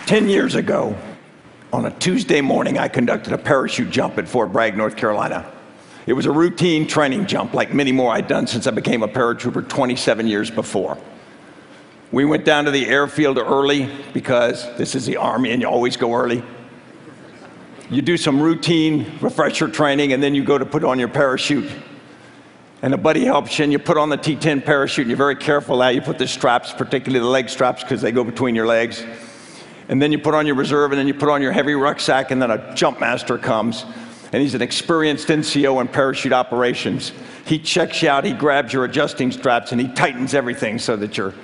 Ten years ago, on a Tuesday morning, I conducted a parachute jump at Fort Bragg, North Carolina. It was a routine training jump, like many more I'd done since I became a paratrooper 27 years before. We went down to the airfield early because this is the Army and you always go early. You do some routine refresher training and then you go to put on your parachute. And a buddy helps you and you put on the T-10 parachute and you're very careful how you put the straps, particularly the leg straps because they go between your legs. And then you put on your reserve, and then you put on your heavy rucksack, and then a jump master comes, and he's an experienced NCO in parachute operations. He checks you out, he grabs your adjusting straps, and he tightens everything so that your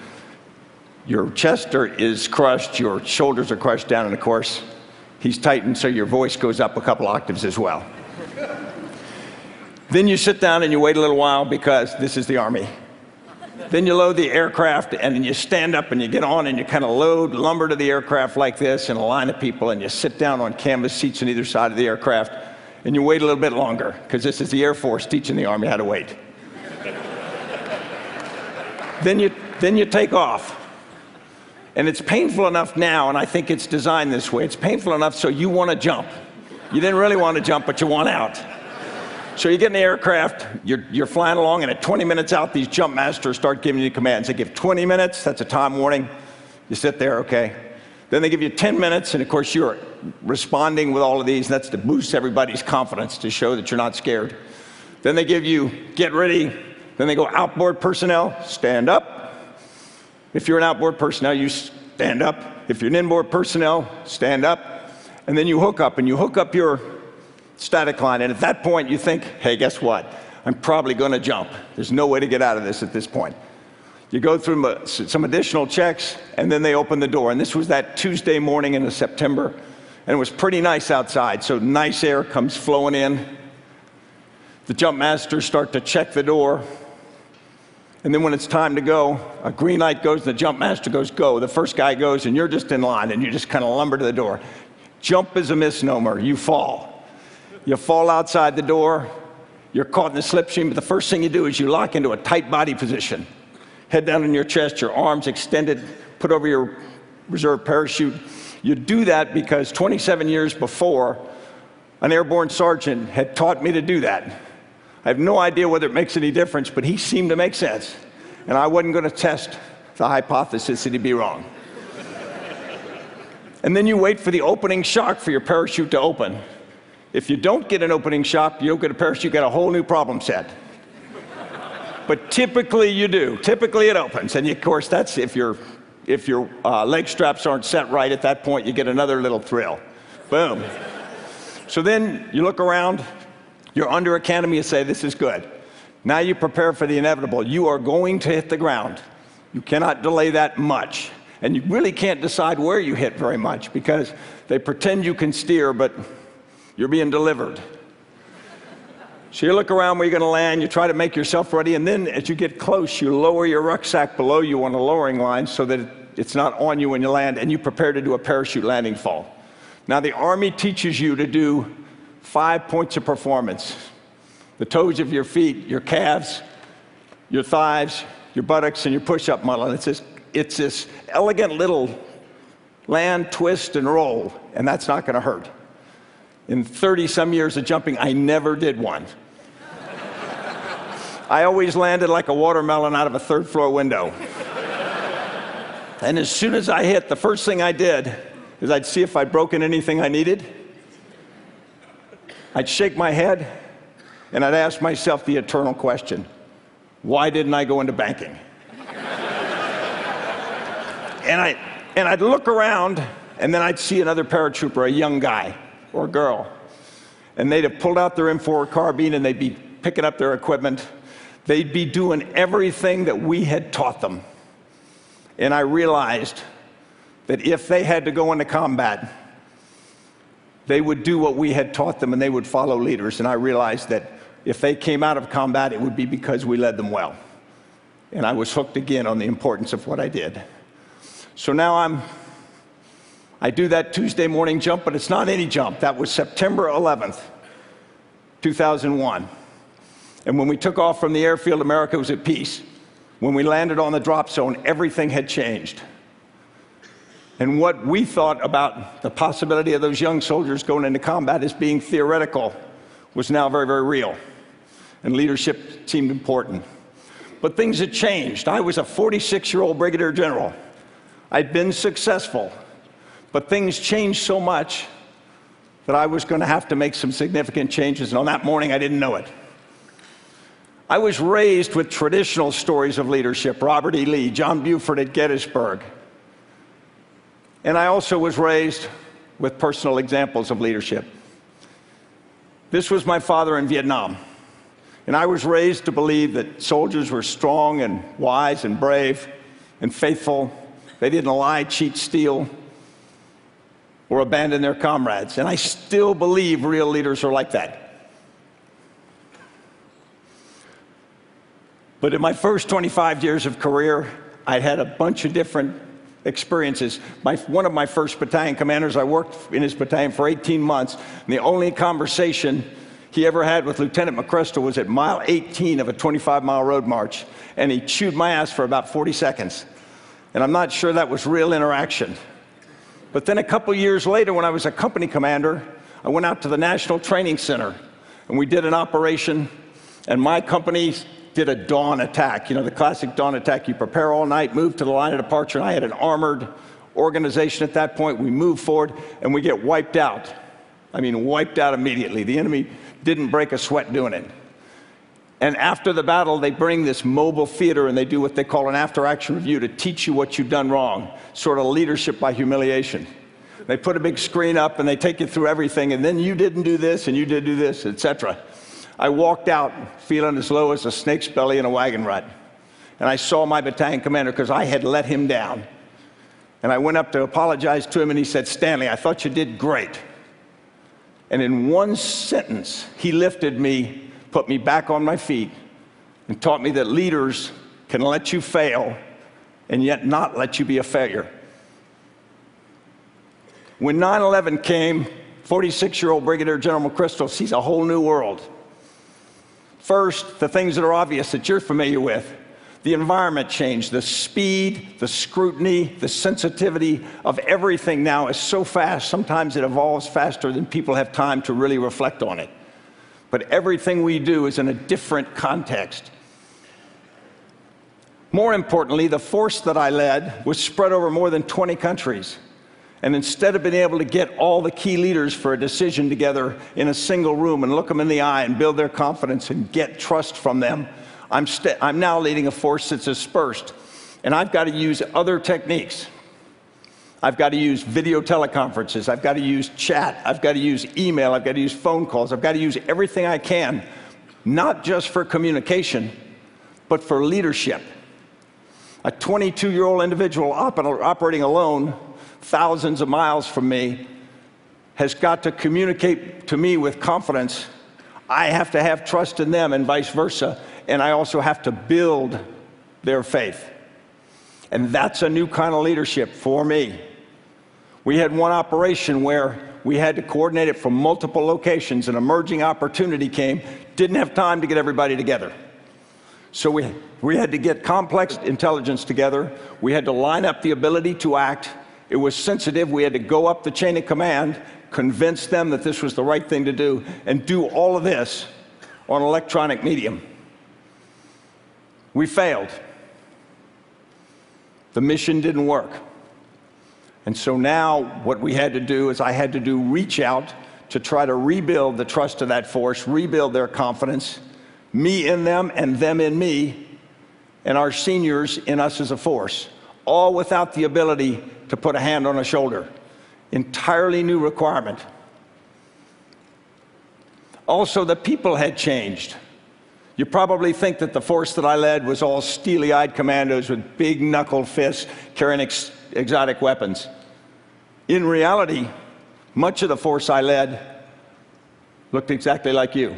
chest is crushed, your shoulders are crushed down, and of course, he's tightened so your voice goes up a couple octaves as well. Then you sit down and you wait a little while because this is the Army. Then you load the aircraft and then you stand up and you get on and you kind of load lumber to the aircraft like this in a line of people and you sit down on canvas seats on either side of the aircraft and you wait a little bit longer because this is the Air Force teaching the Army how to wait. Then you take off. And it's painful enough now, and I think it's designed this way, it's painful enough so you want to jump. You didn't really want to jump, but you want out. So you get in the aircraft, you're flying along, and at 20 minutes out, these jump masters start giving you commands. They give 20 minutes, that's a time warning. You sit there, okay. Then they give you 10 minutes, and of course you're responding with all of these, and that's to boost everybody's confidence, to show that you're not scared. Then they give you, get ready. Then they go, outboard personnel, stand up. If you're an outboard personnel, you stand up. If you're an inboard personnel, stand up. And then you hook up, and you hook up your static line, and at that point you think, hey, guess what? I'm probably going to jump. There's no way to get out of this at this point. You go through some additional checks, and then they open the door. And this was that Tuesday morning in September, and it was pretty nice outside, so nice air comes flowing in. The jump masters start to check the door, and then when it's time to go, a green light goes, and the jump master goes, go. The first guy goes, and you're just in line, and you just kind of lumber to the door. Jump is a misnomer. You fall. You fall outside the door, you're caught in the slipstream, but the first thing you do is you lock into a tight body position. Head down on your chest, your arms extended, put over your reserve parachute. You do that because 27 years before, an airborne sergeant had taught me to do that. I have no idea whether it makes any difference, but he seemed to make sense. And I wasn't going to test the hypothesis that he'd be wrong. And then you wait for the opening shock for your parachute to open. If you don't get an opening shock, you don't get a parachute, you got a whole new problem set. But typically you do. Typically it opens. And of course, that's if your leg straps aren't set right at that point, you get another little thrill. Boom. So then you look around, you're under academy, you say, this is good. Now you prepare for the inevitable. You are going to hit the ground. You cannot delay that much. And you really can't decide where you hit very much because they pretend you can steer, but you're being delivered. So you look around where you're going to land, you try to make yourself ready, and then as you get close, you lower your rucksack below you on a lowering line so that it's not on you when you land, and you prepare to do a parachute landing fall. Now the Army teaches you to do 5 points of performance. The toes of your feet, your calves, your thighs, your buttocks, and your push-up muscle. It's this elegant little land, twist, and roll, and that's not going to hurt. In 30-some years of jumping, I never did one. I always landed like a watermelon out of a third-floor window. And as soon as I hit, the first thing I did is I'd see if I'd broken anything I needed. I'd shake my head, and I'd ask myself the eternal question, why didn't I go into banking? And I'd look around, and then I'd see another paratrooper, a young guy or a girl, and they'd have pulled out their M4 carbine and they'd be picking up their equipment. They'd be doing everything that we had taught them. And I realized that if they had to go into combat, they would do what we had taught them and they would follow leaders. And I realized that if they came out of combat, it would be because we led them well. And I was hooked again on the importance of what I did. So now I'm I do that Tuesday morning jump, but it's not any jump. That was September 11th, 2001. And when we took off from the airfield, America was at peace. When we landed on the drop zone, everything had changed. And what we thought about the possibility of those young soldiers going into combat as being theoretical was now very, very real. And leadership seemed important. But things had changed. I was a 46-year-old brigadier general. I'd been successful, but things changed so much that I was going to have to make some significant changes, and on that morning I didn't know it. I was raised with traditional stories of leadership, Robert E. Lee, John Buford at Gettysburg. And I also was raised with personal examples of leadership. This was my father in Vietnam. And I was raised to believe that soldiers were strong and wise and brave and faithful. They didn't lie, cheat, steal, or abandon their comrades. And I still believe real leaders are like that. But in my first 25 years of career, I'd had a bunch of different experiences. One of my first battalion commanders, I worked in his battalion for 18 months, and the only conversation he ever had with Lieutenant McChrystal was at mile 18 of a 25-mile road march, and he chewed my ass for about 40 seconds. And I'm not sure that was real interaction. But then a couple years later, when I was a company commander, I went out to the National Training Center, and we did an operation, and my company did a dawn attack. You know, the classic dawn attack. You prepare all night, move to the line of departure, and I had an armored organization at that point. We move forward, and we get wiped out. I mean, wiped out immediately. The enemy didn't break a sweat doing it. And after the battle, they bring this mobile theater and they do what they call an after-action review to teach you what you've done wrong, sort of leadership by humiliation. They put a big screen up and they take you through everything, and then you didn't do this and you did do this, etc. I walked out feeling as low as a snake's belly in a wagon rut. And I saw my battalion commander because I had let him down. And I went up to apologize to him and he said, "Stanley, I thought you did great." And in one sentence, he lifted me, put me back on my feet, and taught me that leaders can let you fail and yet not let you be a failure. When 9/11 came, 46-year-old Brigadier General McChrystal sees a whole new world. First, the things that are obvious that you're familiar with. The environment changed, the speed, the scrutiny, the sensitivity of everything now is so fast, sometimes it evolves faster than people have time to really reflect on it. But everything we do is in a different context. More importantly, the force that I led was spread over more than 20 countries. And instead of being able to get all the key leaders for a decision together in a single room and look them in the eye and build their confidence and get trust from them, I'm now leading a force that's dispersed. And I've got to use other techniques. I've got to use video teleconferences. I've got to use chat. I've got to use email. I've got to use phone calls. I've got to use everything I can, not just for communication, but for leadership. A 22-year-old individual operating alone, thousands of miles from me, has got to communicate to me with confidence. I have to have trust in them and vice versa, and I also have to build their faith. And that's a new kind of leadership for me. We had one operation where we had to coordinate it from multiple locations. An emerging opportunity came, didn't have time to get everybody together. So we had to get complex intelligence together. We had to line up the ability to act. It was sensitive. We had to go up the chain of command, convince them that this was the right thing to do, and do all of this on electronic medium. We failed. The mission didn't work. And so now what we had to do is I had to do reach out to try to rebuild the trust of that force, rebuild their confidence, me in them and them in me, and our seniors in us as a force, all without the ability to put a hand on a shoulder. Entirely new requirement. Also, the people had changed. You probably think that the force that I led was all steely-eyed commandos with big knuckled fists carrying exotic weapons. In reality, much of the force I led looked exactly like you.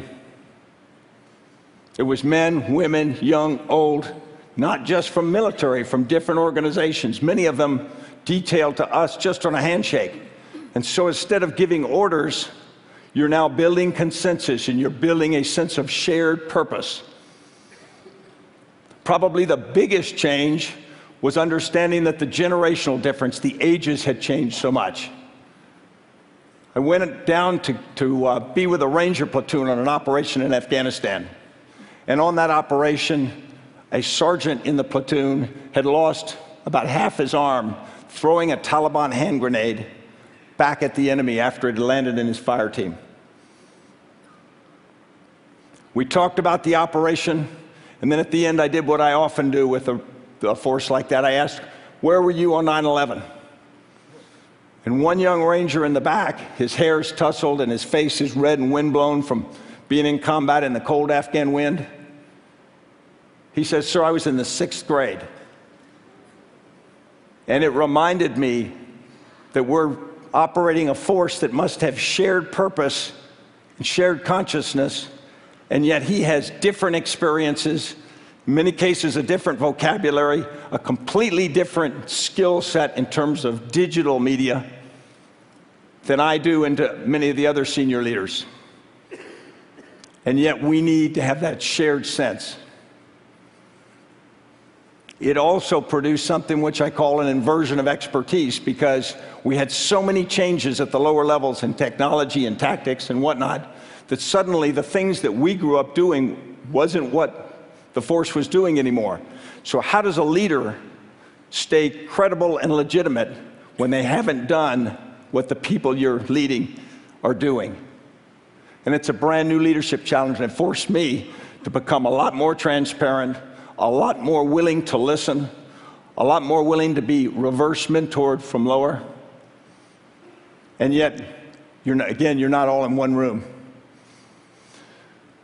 It was men, women, young, old, not just from military, from different organizations, many of them detailed to us just on a handshake. And so instead of giving orders, you're now building consensus and you're building a sense of shared purpose. Probably the biggest change was understanding that the generational difference, the ages had changed so much. I went down to be with a Ranger platoon on an operation in Afghanistan. And on that operation, a sergeant in the platoon had lost about half his arm throwing a Taliban hand grenade back at the enemy after it landed in his fire team. We talked about the operation, and then at the end I did what I often do with a force like that. I asked, where were you on 9/11? And one young Ranger in the back, his hair's tousled and his face is red and windblown from being in combat in the cold Afghan wind. He says, sir, I was in the 6th grade. And it reminded me that we're operating a force that must have shared purpose and shared consciousness, and yet he has different experiences, in many cases a different vocabulary, a completely different skill set in terms of digital media than I do and to many of the other senior leaders. And yet we need to have that shared sense. It also produced something which I call an inversion of expertise, because we had so many changes at the lower levels in technology and tactics and whatnot, that suddenly the things that we grew up doing wasn't what the force was doing anymore. So how does a leader stay credible and legitimate when they haven't done what the people you're leading are doing? And it's a brand new leadership challenge, and it forced me to become a lot more transparent, a lot more willing to listen, a lot more willing to be reverse mentored from lower. And yet, you're not all in one room.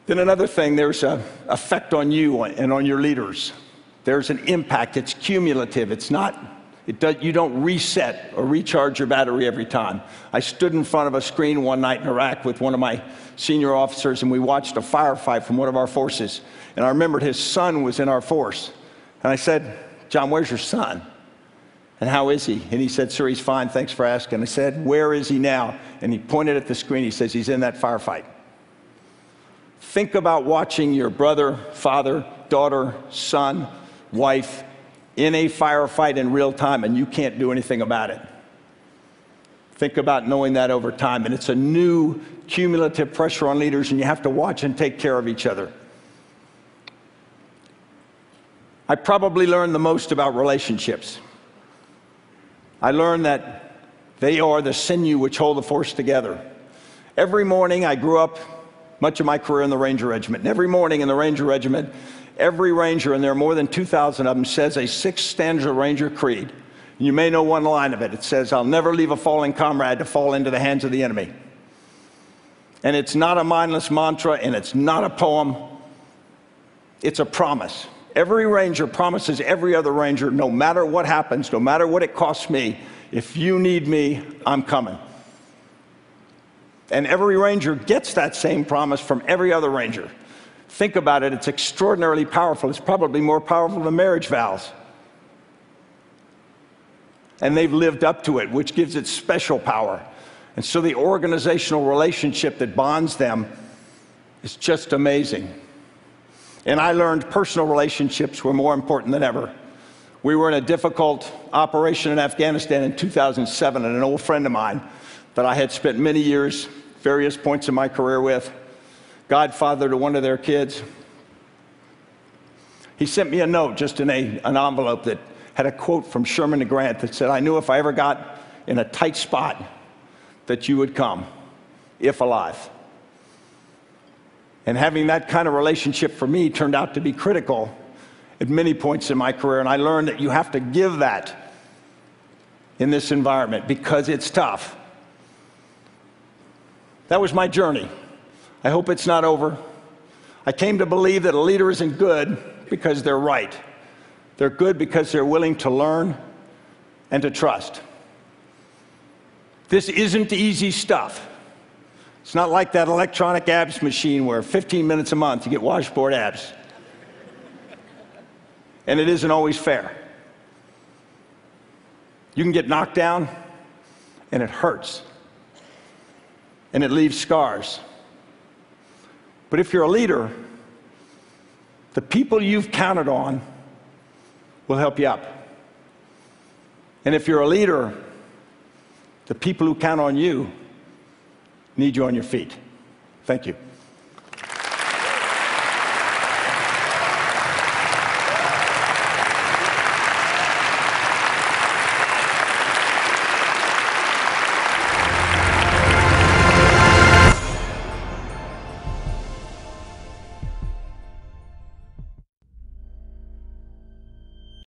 Then another thing, there's an effect on you and on your leaders. There's an impact. It's cumulative. You don't reset or recharge your battery every time. I stood in front of a screen one night in Iraq with one of my senior officers, and we watched a firefight from one of our forces. And I remembered his son was in our force. And I said, John, where's your son? And how is he? And he said, sir, he's fine, thanks for asking. I said, where is he now? And he pointed at the screen. He says, he's in that firefight. Think about watching your brother, father, daughter, son, wife in a firefight in real time, and you can't do anything about it. Think about knowing that over time. And it's a new cumulative pressure on leaders, and you have to watch and take care of each other. I probably learned the most about relationships. I learned that they are the sinew which hold the force together. Every morning, I grew up much of my career in the Ranger Regiment. And every morning in the Ranger Regiment, every Ranger, and there are more than 2,000 of them, says a 6-stanza Ranger creed. And you may know one line of it. It says, I'll never leave a fallen comrade to fall into the hands of the enemy. And it's not a mindless mantra, and it's not a poem. It's a promise. Every Ranger promises every other Ranger, no matter what happens, no matter what it costs me, if you need me, I'm coming. And every Ranger gets that same promise from every other Ranger. Think about it, it's extraordinarily powerful. It's probably more powerful than marriage vows. And they've lived up to it, which gives it special power. And so the organizational relationship that bonds them is just amazing. And I learned personal relationships were more important than ever. We were in a difficult operation in Afghanistan in 2007, and an old friend of mine that I had spent many years, various points in my career with, godfather to one of their kids, he sent me a note just in an envelope that had a quote from Sherman to Grant that said, I knew if I ever got in a tight spot that you would come, if alive. And having that kind of relationship for me turned out to be critical at many points in my career. And I learned that you have to give that in this environment because it's tough. That was my journey. I hope it's not over. I came to believe that a leader isn't good because they're right. They're good because they're willing to learn and to trust. This isn't easy stuff. It's not like that electronic abs machine where 15 minutes a month you get washboard abs. And it isn't always fair. You can get knocked down, and it hurts, and it leaves scars. But if you're a leader, the people you've counted on will help you up. And if you're a leader, the people who count on you need you on your feet. Thank you.